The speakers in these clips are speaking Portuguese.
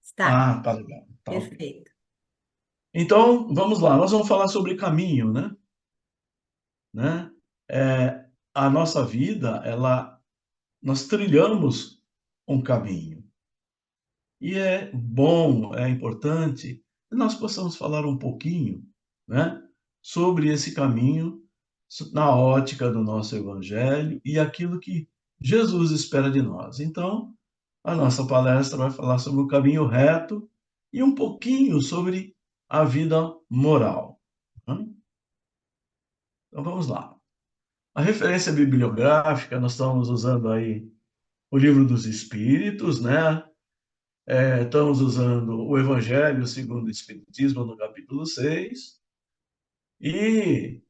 Está, Ah, tá legal. Tá ok. perfeito. Então, vamos lá. Nós vamos falar sobre caminho, né? A nossa vida, nós trilhamos um caminho. E é bom, é importante que nós possamos falar um pouquinho, né, sobre esse caminho na ótica do nosso evangelho e aquilo que Jesus espera de nós. Então, a nossa palestra vai falar sobre o caminho reto e um pouquinho sobre a vida moral, né? Então vamos lá. A referência bibliográfica, nós estamos usando aí o Livro dos Espíritos, né? Estamos usando o Evangelho segundo o Espiritismo, no capítulo 6, e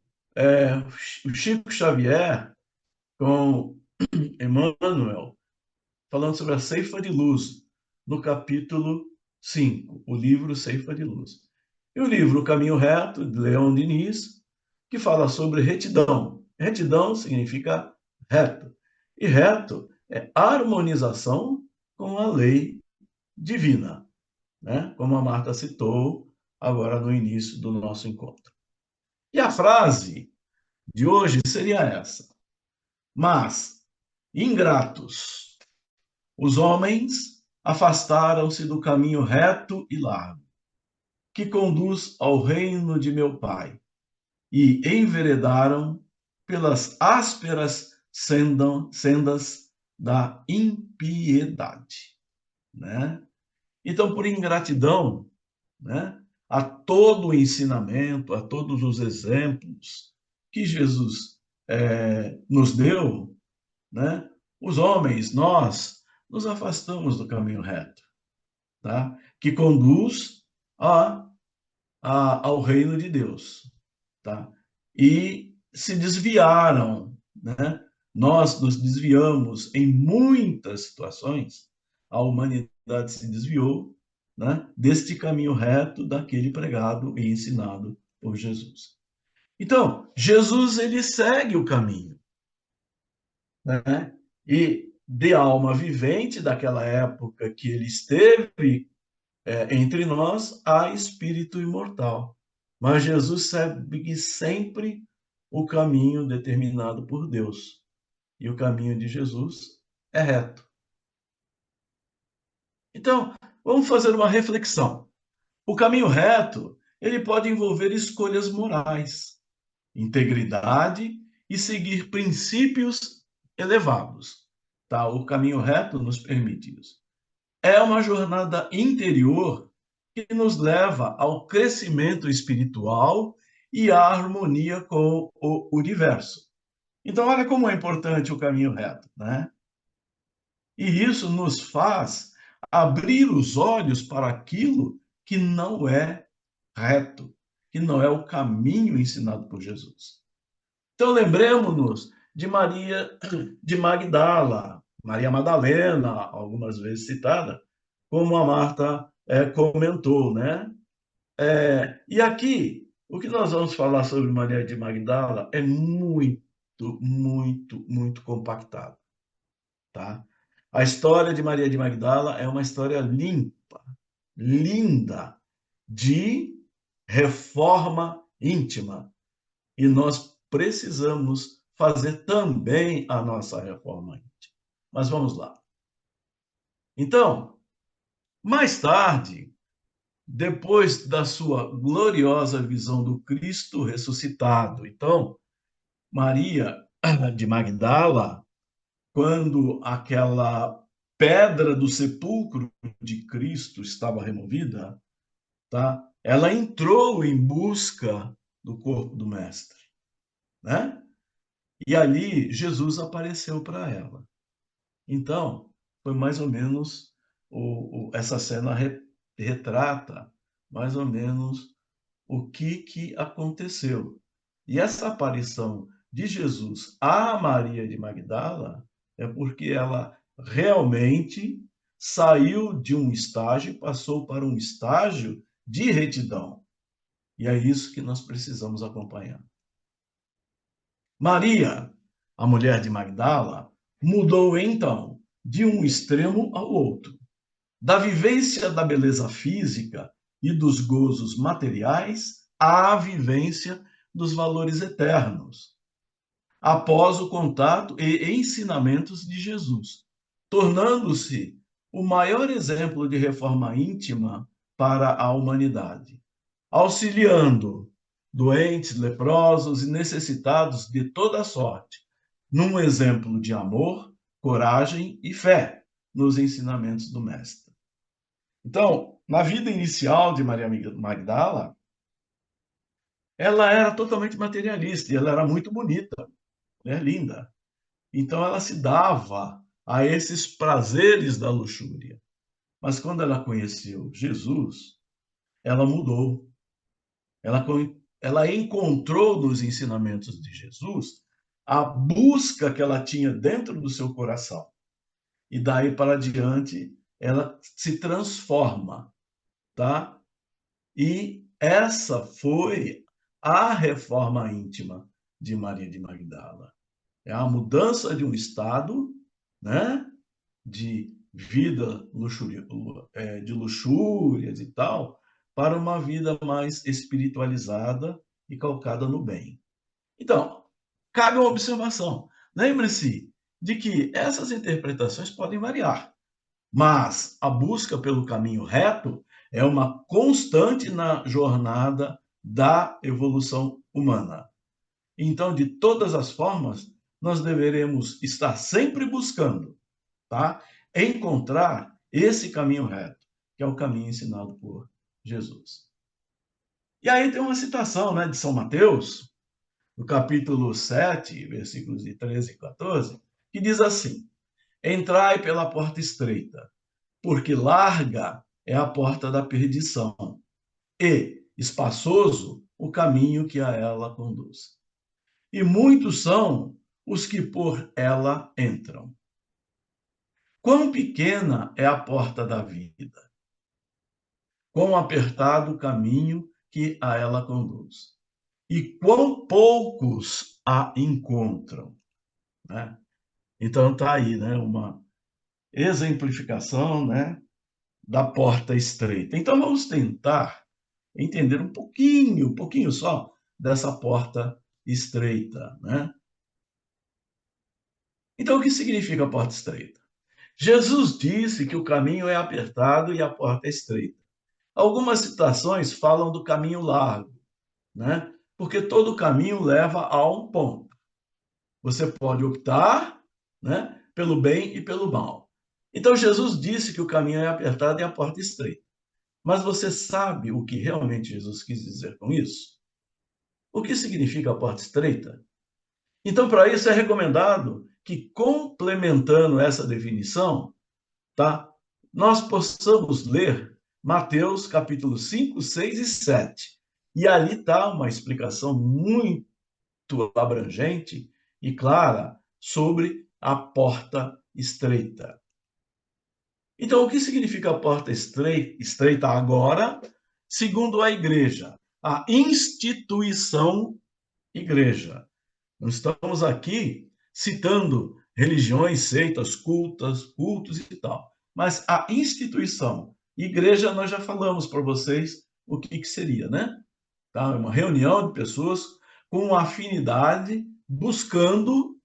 o Chico Xavier com Emmanuel, falando sobre a ceifa de luz, no capítulo 5, o livro Ceifa de Luz. E o livro O Caminho Reto, de Leão Diniz, que fala sobre retidão. Retidão significa reto. E reto é harmonização com a lei divina, né? Como a Marta citou agora no início do nosso encontro. E a frase de hoje seria essa: mas, ingratos, os homens afastaram-se do caminho reto e largo, que conduz ao reino de meu Pai, e enveredaram pelas ásperas sendas da impiedade, né? Então, por ingratidão, né, a todo o ensinamento, a todos os exemplos que Jesus nos deu, né, os homens, nós, nos afastamos do caminho reto, tá? Que conduz a, ao reino de Deus, tá? E se desviaram, né? Nós nos desviamos em muitas situações, a humanidade se desviou, né, deste caminho reto daquele pregado e ensinado por Jesus. Então, Jesus ele segue o caminho, né? E de alma vivente daquela época que ele esteve entre nós, há espírito imortal. Mas Jesus segue sempre o caminho determinado por Deus. E o caminho de Jesus é reto. Então, vamos fazer uma reflexão. O caminho reto, ele pode envolver escolhas morais, integridade e seguir princípios elevados. Tá? O caminho reto nos permite isso. É uma jornada interior que nos leva ao crescimento espiritual e à harmonia com o universo. Então, olha como é importante o caminho reto, né? E isso nos faz abrir os olhos para aquilo que não é reto, que não é o caminho ensinado por Jesus. Então, lembremos-nos de Maria de Magdala, Maria Madalena, algumas vezes citada, como a Marta comentou, né? E aqui, o que nós vamos falar sobre Maria de Magdala é muito, muito, muito compactado, tá? A história de Maria de Magdala é uma história limpa, linda, de reforma íntima. E nós precisamos fazer também a nossa reforma íntima. Mas vamos lá. Então, mais tarde, depois da sua gloriosa visão do Cristo ressuscitado, então, Maria de Magdala, quando aquela pedra do sepulcro de Cristo estava removida, tá? Ela entrou em busca do corpo do mestre, né? E ali Jesus apareceu para ela. Então, foi mais ou menos essa cena retrata mais ou menos o que aconteceu. E essa aparição de Jesus a Maria de Magdala é porque ela realmente saiu de um estágio e passou para um estágio de retidão. E é isso que nós precisamos acompanhar. Maria, a mulher de Magdala, mudou então de um extremo ao outro, Da vivência da beleza física e dos gozos materiais à vivência dos valores eternos, após o contato e ensinamentos de Jesus, tornando-se o maior exemplo de reforma íntima para a humanidade, auxiliando doentes, leprosos e necessitados de toda sorte, num exemplo de amor, coragem e fé nos ensinamentos do Mestre. Então, na vida inicial de Maria Magdala, ela era totalmente materialista e ela era muito bonita, né? Linda. Então, ela se dava a esses prazeres da luxúria. Mas quando ela conheceu Jesus, ela mudou. Ela, ela encontrou nos ensinamentos de Jesus a busca que ela tinha dentro do seu coração. E daí para diante, ela se transforma, tá? E essa foi a reforma íntima de Maria de Magdala. É a mudança de um estado, né, de vida de luxúrias e tal, para uma vida mais espiritualizada e calcada no bem. Então, cabe uma observação. Lembre-se de que essas interpretações podem variar, mas a busca pelo caminho reto é uma constante na jornada da evolução humana. Então, de todas as formas, nós deveremos estar sempre buscando, tá? Encontrar esse caminho reto, que é o caminho ensinado por Jesus. E aí tem uma citação, né, de São Mateus, no capítulo 7, versículos de 13 e 14, que diz assim: Entrai pela porta estreita, porque larga é a porta da perdição, e espaçoso o caminho que a ela conduz. E muitos são os que por ela entram. Quão pequena é a porta da vida, quão apertado o caminho que a ela conduz, e quão poucos a encontram, né? Então está aí, né, uma exemplificação, né, da porta estreita. Então vamos tentar entender um pouquinho só dessa porta estreita, né? Então o que significa a porta estreita? Jesus disse que o caminho é apertado e a porta é estreita. Algumas citações falam do caminho largo, né? Porque todo caminho leva a um ponto. Você pode optar, né, pelo bem e pelo mal. Então Jesus disse que o caminho é apertado e a porta estreita. Mas você sabe o que realmente Jesus quis dizer com isso? O que significa a porta estreita? Então, para isso é recomendado que, complementando essa definição, tá, nós possamos ler Mateus capítulo 5, 6 e 7. E ali está uma explicação muito abrangente e clara sobre a porta estreita. Então, o que significa a porta estreita agora, segundo a igreja? A instituição igreja. Não estamos aqui citando religiões, seitas, cultos e tal. Mas a instituição, igreja, nós já falamos para vocês o que seria, né? Tá? Uma reunião de pessoas com afinidade, buscando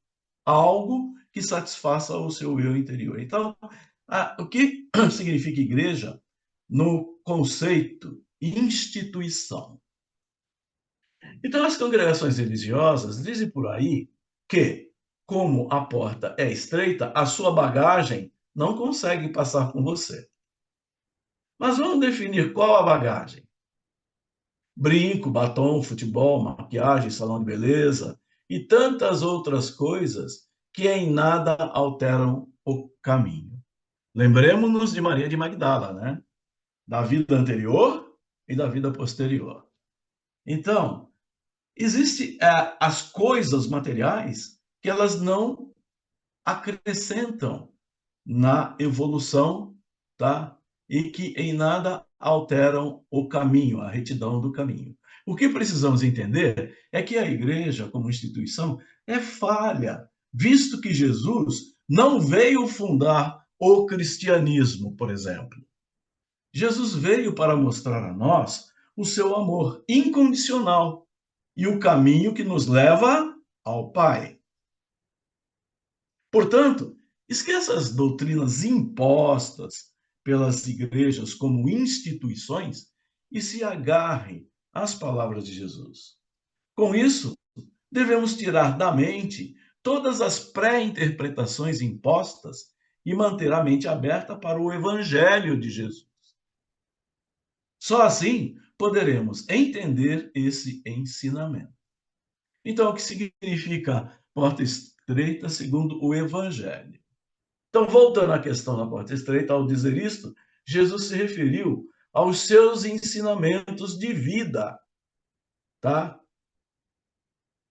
algo que satisfaça o seu eu interior. Então, o que significa igreja no conceito instituição? Então, as congregações religiosas dizem por aí que, como a porta é estreita, a sua bagagem não consegue passar com você. Mas vamos definir qual a bagagem. Brinco, batom, futebol, maquiagem, salão de beleza e tantas outras coisas que em nada alteram o caminho. Lembremos-nos de Maria de Magdala, né? Da vida anterior e da vida posterior. Então, existem as coisas materiais que elas não acrescentam na evolução, tá? E que em nada alteram o caminho, a retidão do caminho. O que precisamos entender é que a igreja, como instituição, é falha, visto que Jesus não veio fundar o cristianismo, por exemplo. Jesus veio para mostrar a nós o seu amor incondicional e o caminho que nos leva ao Pai. Portanto, esqueça as doutrinas impostas pelas igrejas como instituições e se agarre às palavras de Jesus. Com isso, devemos tirar da mente todas as pré-interpretações impostas e manter a mente aberta para o Evangelho de Jesus. Só assim poderemos entender esse ensinamento. Então, o que significa porta estreita segundo o Evangelho? Então, voltando à questão da porta estreita, ao dizer isto, Jesus se referiu aos seus ensinamentos de vida, tá?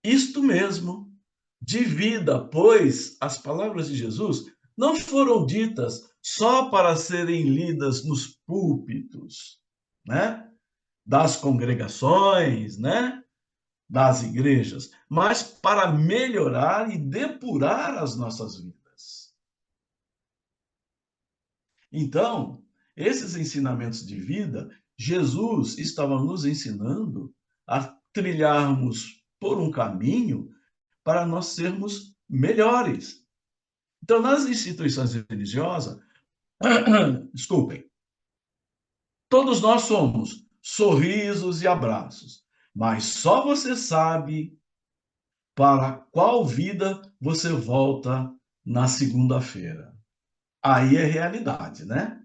Isto mesmo, de vida, pois as palavras de Jesus não foram ditas só para serem lidas nos púlpitos, né? Das congregações, né? Das igrejas, mas para melhorar e depurar as nossas vidas. Então, esses ensinamentos de vida, Jesus estava nos ensinando a trilharmos por um caminho para nós sermos melhores. Então, nas instituições religiosas, desculpem, todos nós somos sorrisos e abraços, mas só você sabe para qual vida você volta na segunda-feira. Aí é realidade, né?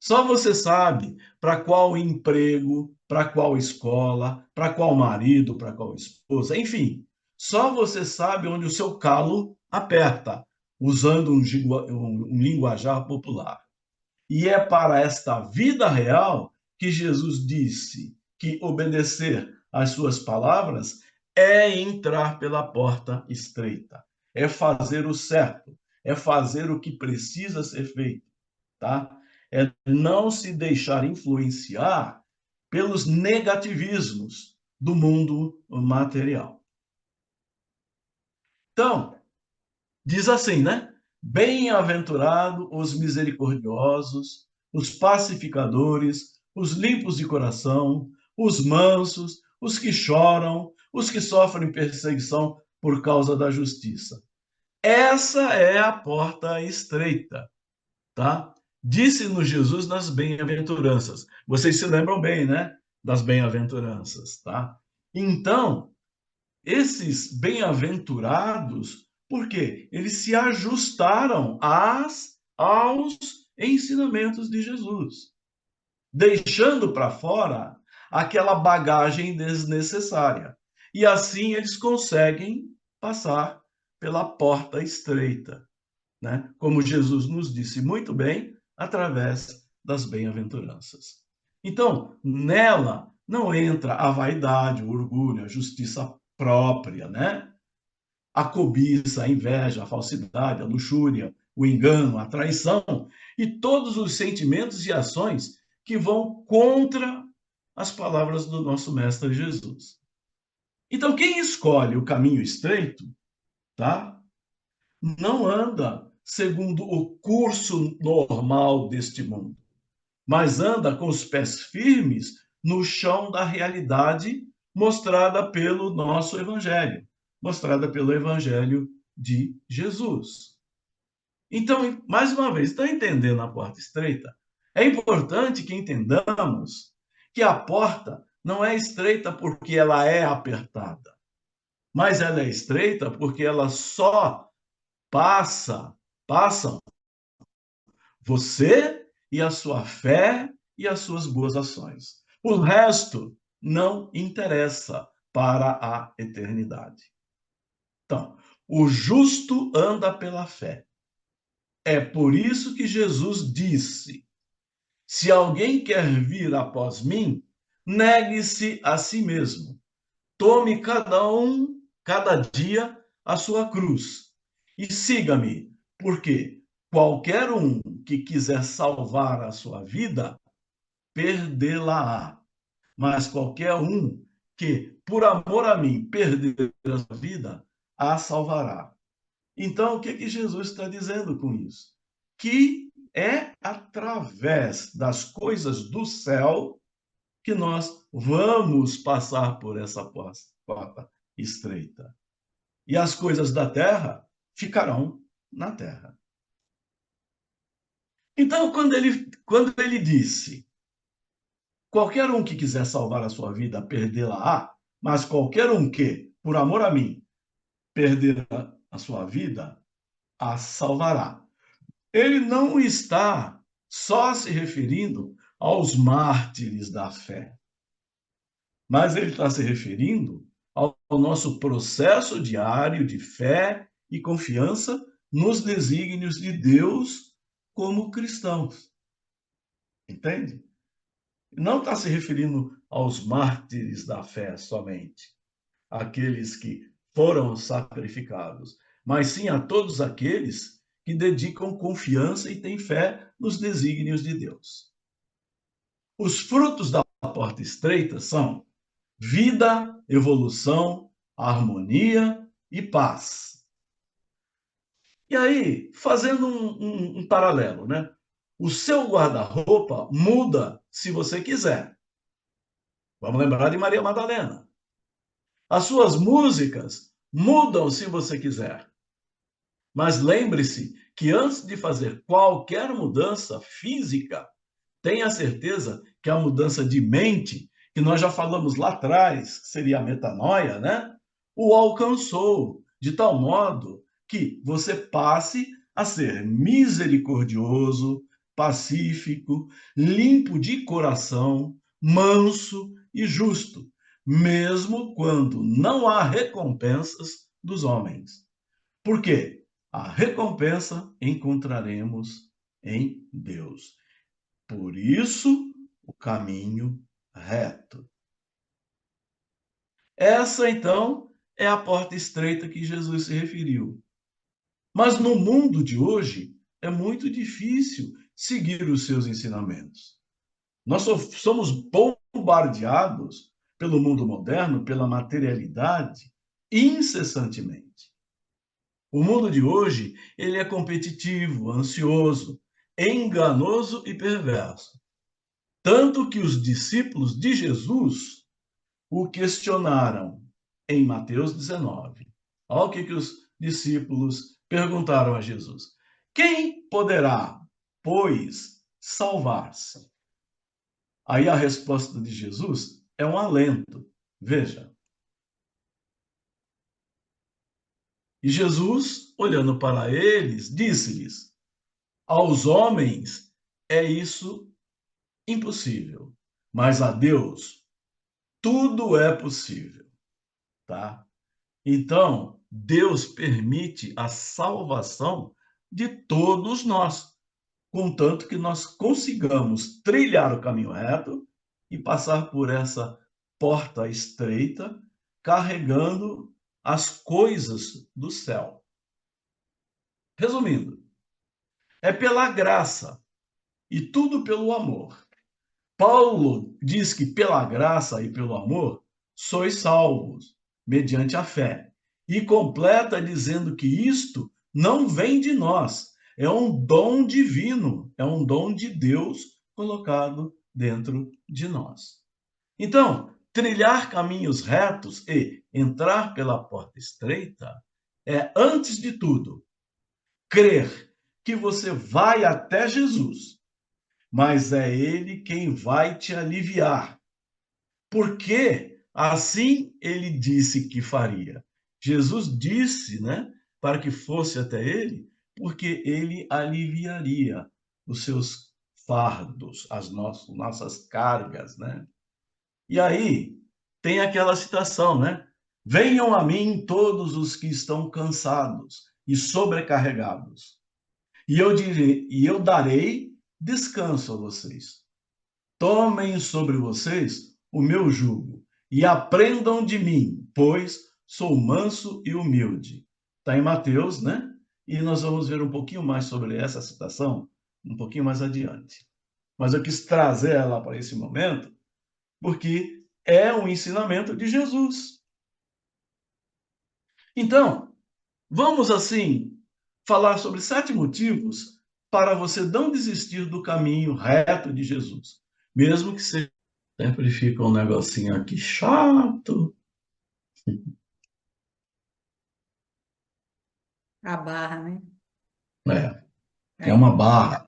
Só você sabe para qual emprego, para qual escola, para qual marido, para qual esposa, enfim. Só você sabe onde o seu calo aperta, usando um linguajar popular. E é para esta vida real que Jesus disse que obedecer às suas palavras é entrar pela porta estreita, é fazer o certo, é fazer o que precisa ser feito, tá? É não se deixar influenciar pelos negativismos do mundo material. Então, diz assim, né? Bem-aventurado os misericordiosos, os pacificadores, os limpos de coração, os mansos, os que choram, os que sofrem perseguição por causa da justiça. Essa é a porta estreita, tá? Disse-nos Jesus nas bem-aventuranças. Vocês se lembram bem, né? Das bem-aventuranças, tá? Então, esses bem-aventurados, por quê? Eles se ajustaram aos ensinamentos de Jesus, deixando para fora aquela bagagem desnecessária. E assim eles conseguem passar pela porta estreita, né? Como Jesus nos disse muito bem, através das bem-aventuranças. Então, nela não entra a vaidade, o orgulho, a justiça própria, né? A cobiça, a inveja, a falsidade, a luxúria, o engano, a traição e todos os sentimentos e ações que vão contra as palavras do nosso mestre Jesus. Então, quem escolhe o caminho estreito, tá? Não anda segundo o curso normal deste mundo, mas anda com os pés firmes no chão da realidade mostrada pelo nosso evangelho, mostrada pelo evangelho de Jesus. Então, mais uma vez, está entendendo a porta estreita? É importante que entendamos que a porta não é estreita porque ela é apertada, mas ela é estreita porque ela só passam você e a sua fé e as suas boas ações. O resto não interessa para a eternidade. Então, o justo anda pela fé. É por isso que Jesus disse: se alguém quer vir após mim, negue-se a si mesmo. Tome cada dia, a sua cruz e siga-me, porque qualquer um que quiser salvar a sua vida, perdê-la-á. Mas qualquer um que, por amor a mim, perder a sua vida, a salvará. Então, o que Jesus está dizendo com isso? Que é através das coisas do céu que nós vamos passar por essa porta estreita. E as coisas da terra ficarão na terra. Então, quando ele disse: qualquer um que quiser salvar a sua vida, perdê-la-á, mas qualquer um que, por amor a mim, perder a sua vida, a salvará. Ele não está só se referindo aos mártires da fé, mas ele está se referindo ao nosso processo diário de fé e confiança nos desígnios de Deus como cristãos. Entende? Não está se referindo aos mártires da fé somente, aqueles que foram sacrificados, mas sim a todos aqueles que dedicam confiança e têm fé nos desígnios de Deus. Os frutos da porta estreita são vida, evolução, harmonia e paz. E aí, fazendo um paralelo, né? O seu guarda-roupa muda se você quiser. Vamos lembrar de Maria Madalena. As suas músicas mudam se você quiser. Mas lembre-se que antes de fazer qualquer mudança física, tenha certeza que a mudança de mente, que nós já falamos lá atrás, que seria a metanoia, né? O alcançou, de tal modo que você passe a ser misericordioso, pacífico, limpo de coração, manso e justo, mesmo quando não há recompensas dos homens. Por quê? A recompensa encontraremos em Deus. Por isso, o caminho reto. Essa, então, é a porta estreita que Jesus se referiu. Mas no mundo de hoje, é muito difícil seguir os seus ensinamentos. Nós somos bombardeados pelo mundo moderno, pela materialidade, incessantemente. O mundo de hoje, ele é competitivo, ansioso, enganoso e perverso. Tanto que os discípulos de Jesus o questionaram em Mateus 19. Olha o que os discípulos perguntaram a Jesus: quem poderá, pois, salvar-se? Aí a resposta de Jesus é um alento. Veja. E Jesus, olhando para eles, disse-lhes: aos homens é isso impossível, mas a Deus tudo é possível, tá? Então, Deus permite a salvação de todos nós, contanto que nós consigamos trilhar o caminho reto e passar por essa porta estreita, carregando as coisas do céu. Resumindo, é pela graça e tudo pelo amor. Paulo diz que pela graça e pelo amor sois salvos, mediante a fé. E completa dizendo que isto não vem de nós, é um dom divino, é um dom de Deus colocado dentro de nós. Então, trilhar caminhos retos e entrar pela porta estreita é, antes de tudo, crer que você vai até Jesus, mas é ele quem vai te aliviar. Porque assim ele disse que faria. Jesus disse, né, para que fosse até ele, porque ele aliviaria os seus fardos, as nossas cargas, né? E aí tem aquela citação, né? Venham a mim todos os que estão cansados e sobrecarregados, e eu darei descanso a vocês. Tomem sobre vocês o meu jugo e aprendam de mim, pois sou manso e humilde. Está em Mateus, né? E nós vamos ver um pouquinho mais sobre essa citação um pouquinho mais adiante. Mas eu quis trazer ela para esse momento porque é um ensinamento de Jesus. Então, vamos assim falar sobre 7 motivos para você não desistir do caminho reto de Jesus. Mesmo que seja. Sempre fica um negocinho aqui chato. A barra, né? É, tem É, uma barra.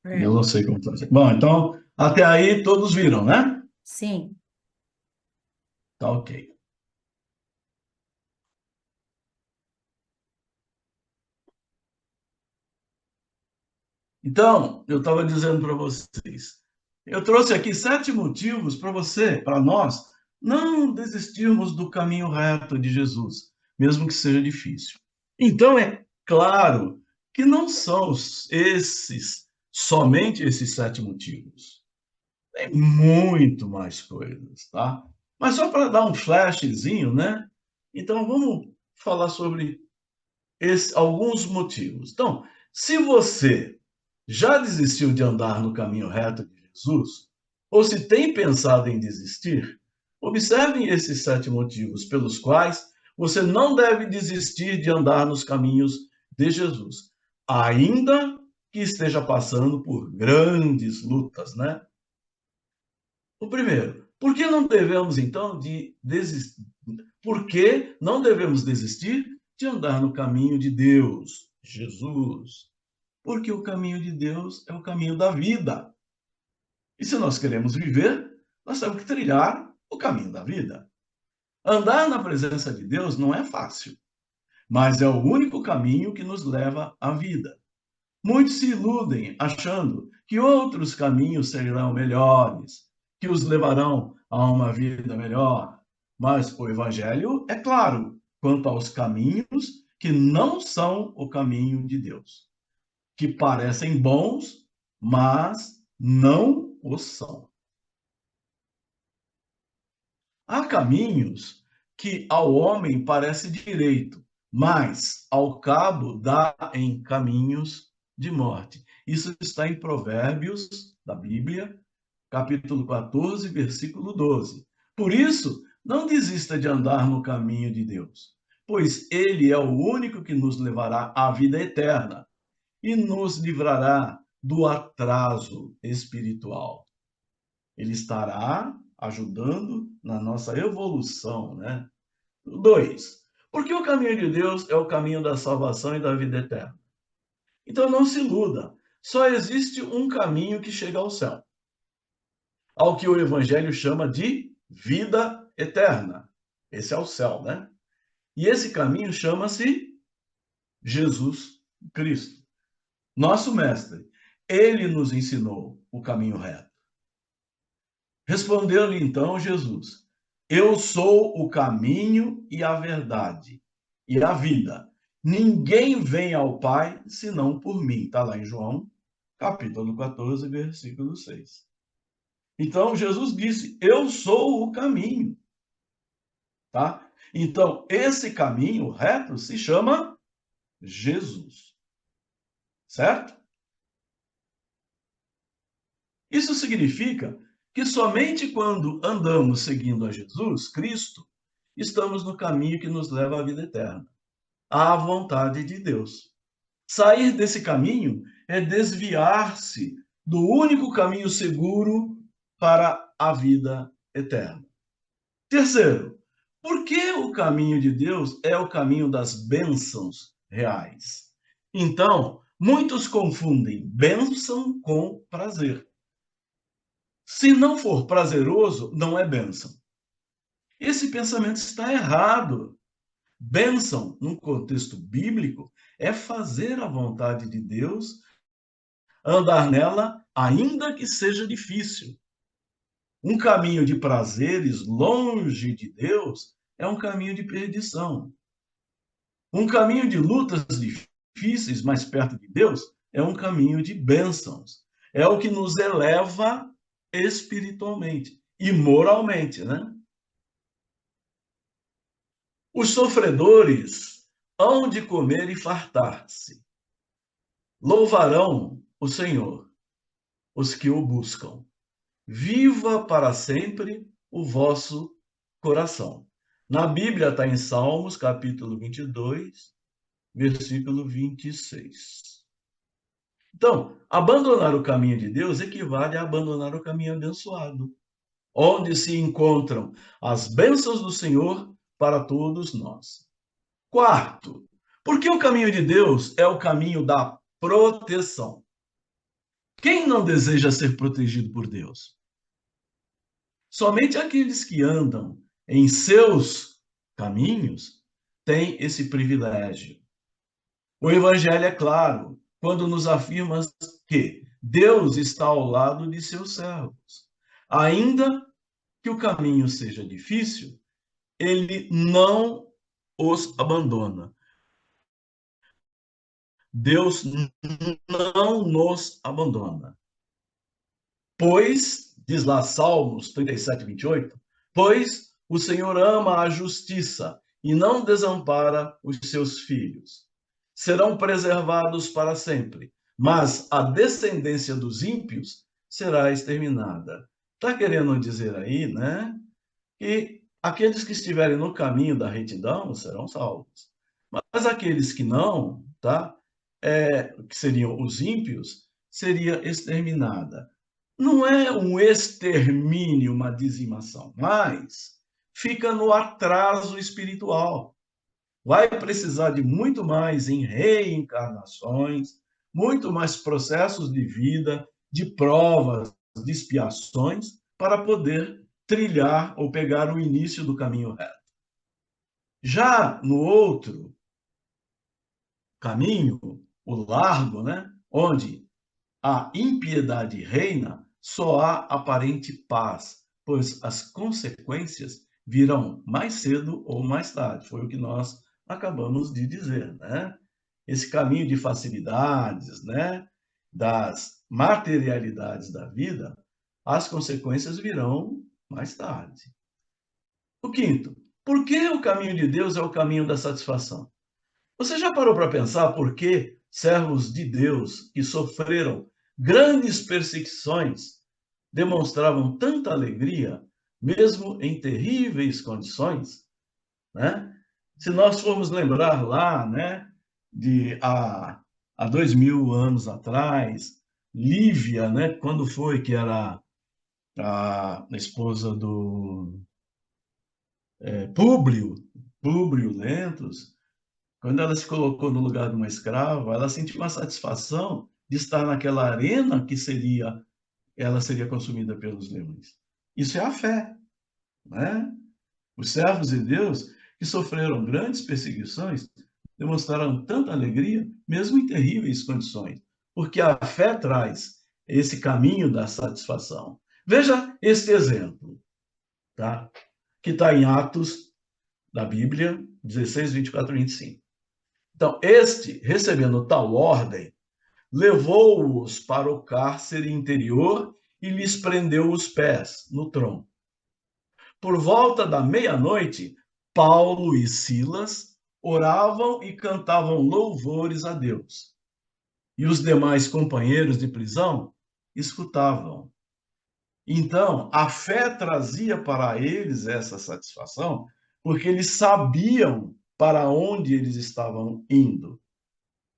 E eu é. não sei como fazer. Bom, então, até aí todos viram, né? Sim. Tá ok. Então, eu estava dizendo para vocês, eu trouxe aqui 7 motivos para você, para nós, não desistirmos do caminho reto de Jesus, mesmo que seja difícil. Então, é claro que não são somente esses 7 motivos. Tem muito mais coisas, tá? Mas só para dar um flashzinho, né? Então, vamos falar sobre alguns motivos. Então, se você já desistiu de andar no caminho reto de Jesus, ou se tem pensado em desistir, observem esses 7 motivos pelos quais você não deve desistir de andar nos caminhos de Jesus, ainda que esteja passando por grandes lutas, né? O primeiro, por que não devemos então de desistir? Por que não devemos desistir de andar no caminho de Deus, Jesus? Porque o caminho de Deus é o caminho da vida. E se nós queremos viver, nós temos que trilhar o caminho da vida. Andar na presença de Deus não é fácil, mas é o único caminho que nos leva à vida. Muitos se iludem achando que outros caminhos serão melhores, que os levarão a uma vida melhor. Mas o Evangelho é claro quanto aos caminhos que não são o caminho de Deus, que parecem bons, mas não o são. Há caminhos que ao homem parece direito, mas ao cabo dá em caminhos de morte. Isso está em Provérbios da Bíblia, capítulo 14, versículo 12. Por isso, não desista de andar no caminho de Deus, pois ele é o único que nos levará à vida eterna e nos livrará do atraso espiritual. Ele estará ajudando na nossa evolução, né? 2. Porque o caminho de Deus é o caminho da salvação e da vida eterna. Então não se iluda. Só existe um caminho que chega ao céu, ao que o evangelho chama de vida eterna. Esse é o céu, né? E esse caminho chama-se Jesus Cristo, nosso mestre. Ele nos ensinou o caminho reto. Respondeu-lhe então Jesus: Eu sou o caminho e a verdade e a vida. Ninguém vem ao Pai senão por mim. Está lá em João, capítulo 14, versículo 6. Então Jesus disse: Eu sou o caminho, tá? Então esse caminho reto se chama Jesus, certo? Isso significa que somente quando andamos seguindo a Jesus Cristo, estamos no caminho que nos leva à vida eterna, à vontade de Deus. Sair desse caminho é desviar-se do único caminho seguro para a vida eterna. Terceiro, por que o caminho de Deus é o caminho das bênçãos reais? Então, muitos confundem bênção com prazer. Se não for prazeroso, não é bênção. Esse pensamento está errado. Bênção, num contexto bíblico, é fazer a vontade de Deus, andar nela, ainda que seja difícil. Um caminho de prazeres longe de Deus é um caminho de perdição. Um caminho de lutas difíceis, mais perto de Deus, é um caminho de bênçãos. É o que nos eleva espiritualmente e moralmente, né? Os sofredores hão de comer e fartar-se. Louvarão o Senhor, os que o buscam. Viva para sempre o vosso coração. Na Bíblia está em Salmos, capítulo 22, versículo 26. Então, abandonar o caminho de Deus equivale a abandonar o caminho abençoado, onde se encontram as bênçãos do Senhor para todos nós. Quarto, porque o caminho de Deus é o caminho da proteção. Quem não deseja ser protegido por Deus? Somente aqueles que andam em seus caminhos têm esse privilégio. O Evangelho é claro quando nos afirma que Deus está ao lado de seus servos. Ainda que o caminho seja difícil, ele não os abandona. Deus não nos abandona. Pois, diz lá Salmos 37, 28, pois o Senhor ama a justiça e não desampara os seus filhos. Serão preservados para sempre, mas a descendência dos ímpios será exterminada. Está querendo dizer aí, né, que aqueles que estiverem no caminho da retidão serão salvos. Mas aqueles que não, tá? Que seriam os ímpios, seria exterminada. Não é um extermínio, uma dizimação, mas fica no atraso espiritual. Vai precisar de muito mais em reencarnações, muito mais processos de vida, de provas, de expiações, para poder trilhar ou pegar o início do caminho reto. Já no outro caminho, o largo, né, onde a impiedade reina, só há aparente paz, pois as consequências virão mais cedo ou mais tarde. Foi o que nós acabamos de dizer, né? Esse caminho de facilidades, né, das materialidades da vida, as consequências virão mais tarde. O quinto, por que o caminho de Deus é o caminho da satisfação? Você já parou para pensar por que servos de Deus que sofreram grandes perseguições demonstravam tanta alegria, mesmo em terríveis condições, né? Se nós formos lembrar lá, né, de há 2000 anos atrás, Lívia, né, quando foi que era a esposa do Públio, Públio Lentulus, quando ela se colocou no lugar de uma escrava, ela sentiu uma satisfação de estar naquela arena que ela seria consumida pelos leões. Isso é a fé, né? Os servos de Deus que sofreram grandes perseguições demonstraram tanta alegria, mesmo em terríveis condições, porque a fé traz esse caminho da satisfação. Veja este exemplo, tá? Que está em Atos da Bíblia, 16, 24 e 25. Então, este, recebendo tal ordem, levou-os para o cárcere interior e lhes prendeu os pés no tronco. Por volta da meia-noite, Paulo e Silas oravam e cantavam louvores a Deus. E os demais companheiros de prisão escutavam. Então, a fé trazia para eles essa satisfação, porque eles sabiam para onde eles estavam indo.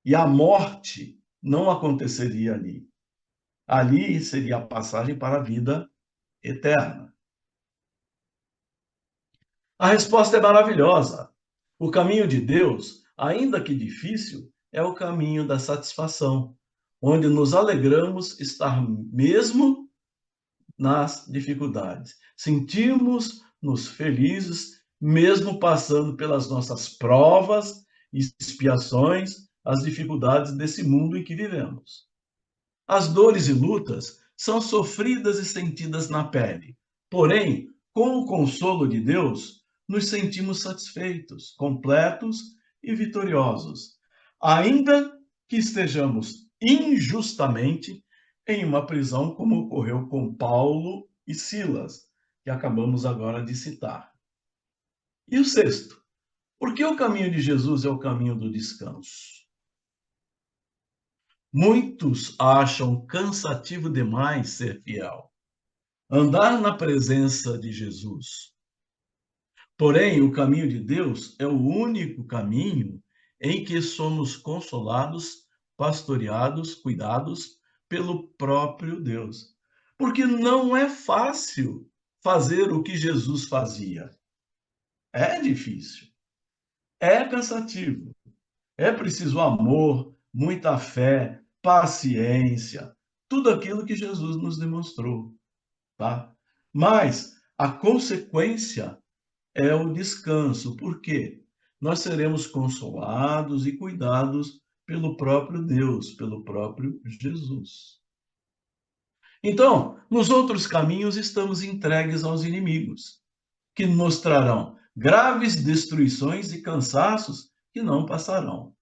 E a morte não aconteceria ali. Ali seria a passagem para a vida eterna. A resposta é maravilhosa. O caminho de Deus, ainda que difícil, é o caminho da satisfação, onde nos alegramos estar mesmo nas dificuldades. Sentimos-nos felizes, mesmo passando pelas nossas provas, expiações, as dificuldades desse mundo em que vivemos. As dores e lutas são sofridas e sentidas na pele. Porém, com o consolo de Deus, nos sentimos satisfeitos, completos e vitoriosos, ainda que estejamos injustamente em uma prisão, como ocorreu com Paulo e Silas, que acabamos agora de citar. E o sexto, por que o caminho de Jesus é o caminho do descanso? Muitos acham cansativo demais ser fiel, andar na presença de Jesus. Porém, o caminho de Deus é o único caminho em que somos consolados pastoreados, cuidados pelo próprio Deus. Porque não é fácil fazer o que Jesus fazia. É difícil, é cansativo, é preciso amor, muita fé, paciência, tudo aquilo que Jesus nos demonstrou, tá? Mas a consequência é o descanso. Por quê? Nós seremos consolados e cuidados pelo próprio Deus, pelo próprio Jesus. Então, nos outros caminhos estamos entregues aos inimigos, que nos trarão graves destruições e cansaços que não passarão.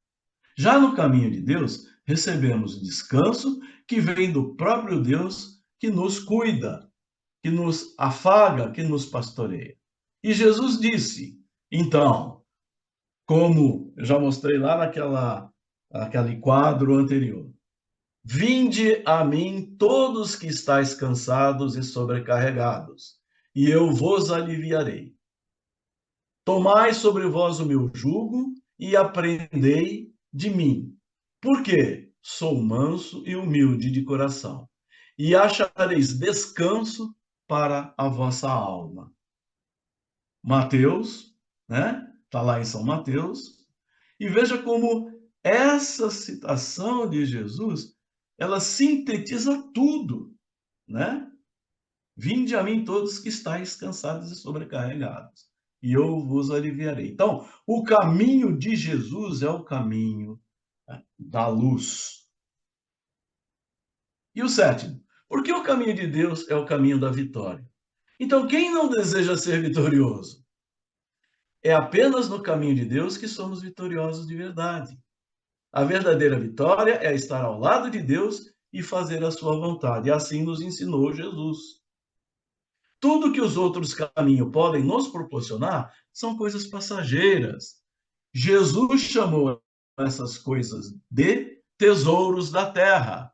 Já no caminho de Deus, recebemos o descanso que vem do próprio Deus, que nos cuida, que nos afaga, que nos pastoreia. E Jesus disse, então, como eu já mostrei lá naquele quadro anterior, vinde a mim todos que estáis cansados e sobrecarregados, e eu vos aliviarei. Tomai sobre vós o meu jugo e aprendei de mim. Por quê? Sou manso e humilde de coração, e achareis descanso para a vossa alma. Mateus, né? Está lá em São Mateus. E veja como essa citação de Jesus, ela sintetiza tudo, né? Vinde a mim todos que estáis cansados e sobrecarregados, e eu vos aliviarei. Então, o caminho de Jesus é o caminho, né, da luz. E o sétimo, porque o caminho de Deus é o caminho da vitória. Então, quem não deseja ser vitorioso? É apenas no caminho de Deus que somos vitoriosos de verdade. A verdadeira vitória é estar ao lado de Deus e fazer a sua vontade. E assim nos ensinou Jesus. Tudo que os outros caminhos podem nos proporcionar são coisas passageiras. Jesus chamou essas coisas de tesouros da terra,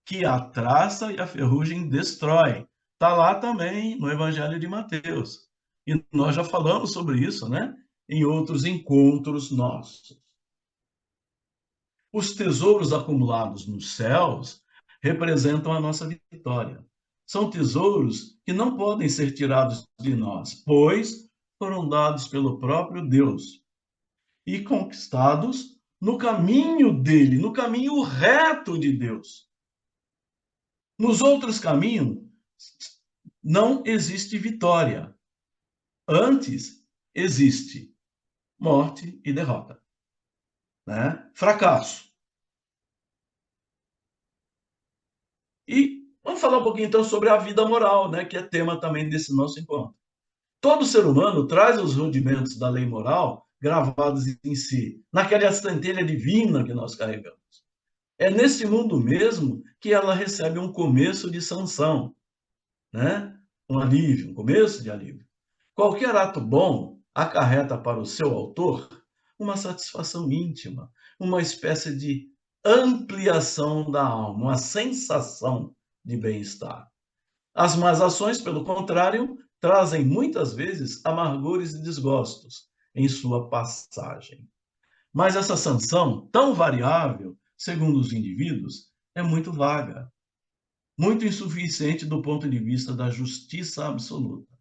que a traça e a ferrugem destrói. Está lá também no Evangelho de Mateus. E nós já falamos sobre isso, né? Em outros encontros nossos. Os tesouros acumulados nos céus representam a nossa vitória. São tesouros que não podem ser tirados de nós, pois foram dados pelo próprio Deus e conquistados no caminho dele, no caminho reto de Deus. Nos outros caminhos não existe vitória. Antes existe morte e derrota, né? Fracasso. E vamos falar um pouquinho então sobre a vida moral, né, que é tema também desse nosso encontro. Todo ser humano traz os rudimentos da lei moral gravados em si, naquela centelha divina que nós carregamos. É nesse mundo mesmo que ela recebe um começo de sanção, né? Um alívio, um começo de alívio. Qualquer ato bom acarreta para o seu autor uma satisfação íntima, uma espécie de ampliação da alma, uma sensação de bem-estar. As más ações, pelo contrário, trazem muitas vezes amargores e desgostos em sua passagem. Mas essa sanção, tão variável, segundo os indivíduos, é muito vaga, muito insuficiente do ponto de vista da justiça absoluta.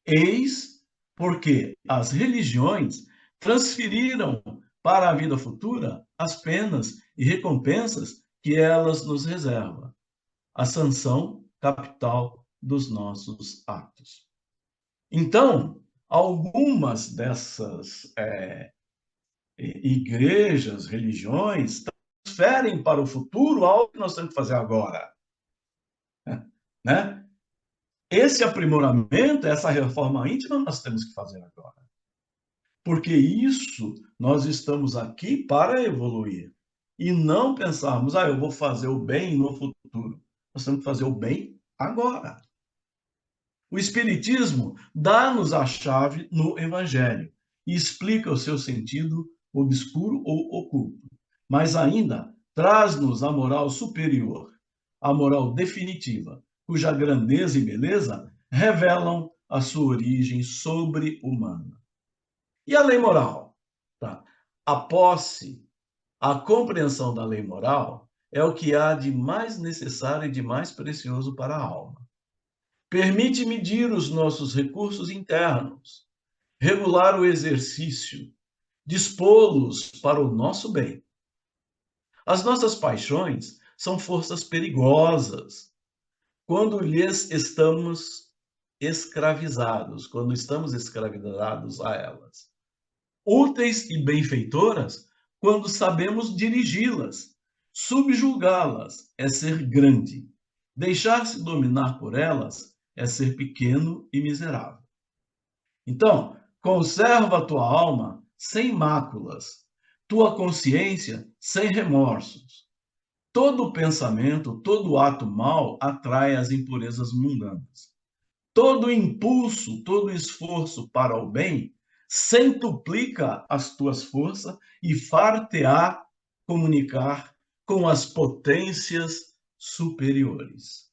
Eis porque as religiões transferiram para a vida futura as penas e recompensas que elas nos reservam, a sanção capital dos nossos atos. Então, algumas dessas igrejas, religiões, transferem para o futuro algo que nós temos que fazer agora, né? Esse aprimoramento, essa reforma íntima, nós temos que fazer agora. Porque isso, nós estamos aqui para evoluir. E não pensarmos, eu vou fazer o bem no futuro. Nós temos que fazer o bem agora. O Espiritismo dá-nos a chave no Evangelho e explica o seu sentido obscuro ou oculto, mas ainda traz-nos a moral superior, a moral definitiva, cuja grandeza e beleza revelam a sua origem sobre-humana. E a lei moral? Tá? A posse, A compreensão da lei moral é o que há de mais necessário e de mais precioso para a alma. Permite medir os nossos recursos internos, regular o exercício, dispô-los para o nosso bem. As nossas paixões são forças perigosas quando lhes estamos escravizados, quando estamos escravizados a elas. Úteis e benfeitoras quando sabemos dirigi-las. Subjugá-las é ser grande. Deixar-se dominar por elas é ser pequeno e miserável. Então, conserva a tua alma sem máculas, tua consciência sem remorsos. Todo pensamento, todo ato mau atrai as impurezas mundanas. Todo impulso, todo esforço para o bem centuplica as tuas forças e far-te-á comunicar com as potências superiores.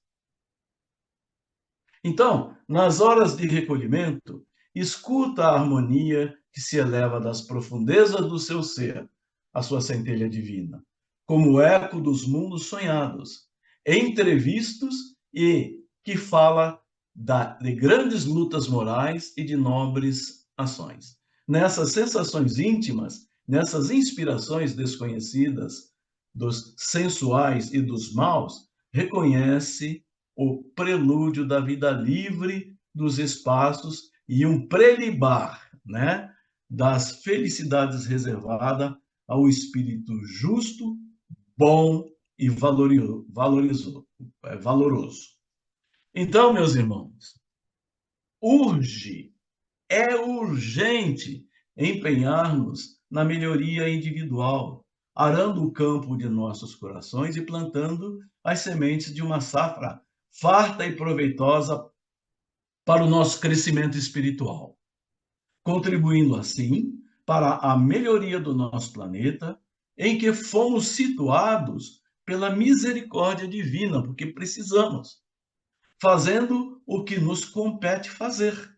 Então, nas horas de recolhimento, escuta a harmonia que se eleva das profundezas do seu ser, a sua centelha divina, como eco dos mundos sonhados, entrevistos e que fala de grandes lutas morais e de nobres ações. Nessas sensações íntimas, nessas inspirações desconhecidas dos sensuais e dos maus, reconhece o prelúdio da vida livre dos espaços e um prelibar, né, das felicidades reservadas ao espírito justo, bom e valoroso. Então, meus irmãos, é urgente empenhar-nos na melhoria individual, arando o campo de nossos corações e plantando as sementes de uma safra farta e proveitosa para o nosso crescimento espiritual, contribuindo assim para a melhoria do nosso planeta, em que fomos situados pela misericórdia divina, porque precisamos, fazendo o que nos compete fazer,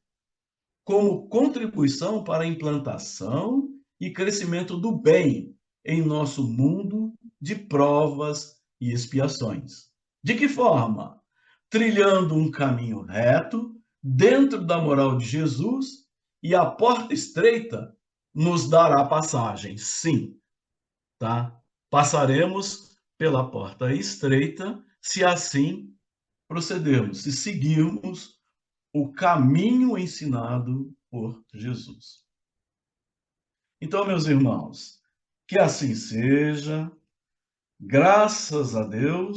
como contribuição para a implantação e crescimento do bem em nosso mundo de provas e expiações. De que forma? Trilhando um caminho reto, dentro da moral de Jesus, e a porta estreita nos dará passagem. Sim, tá? Passaremos pela porta estreita, se assim procedermos, se seguirmos o caminho ensinado por Jesus. Então, meus irmãos, que assim seja, graças a Deus.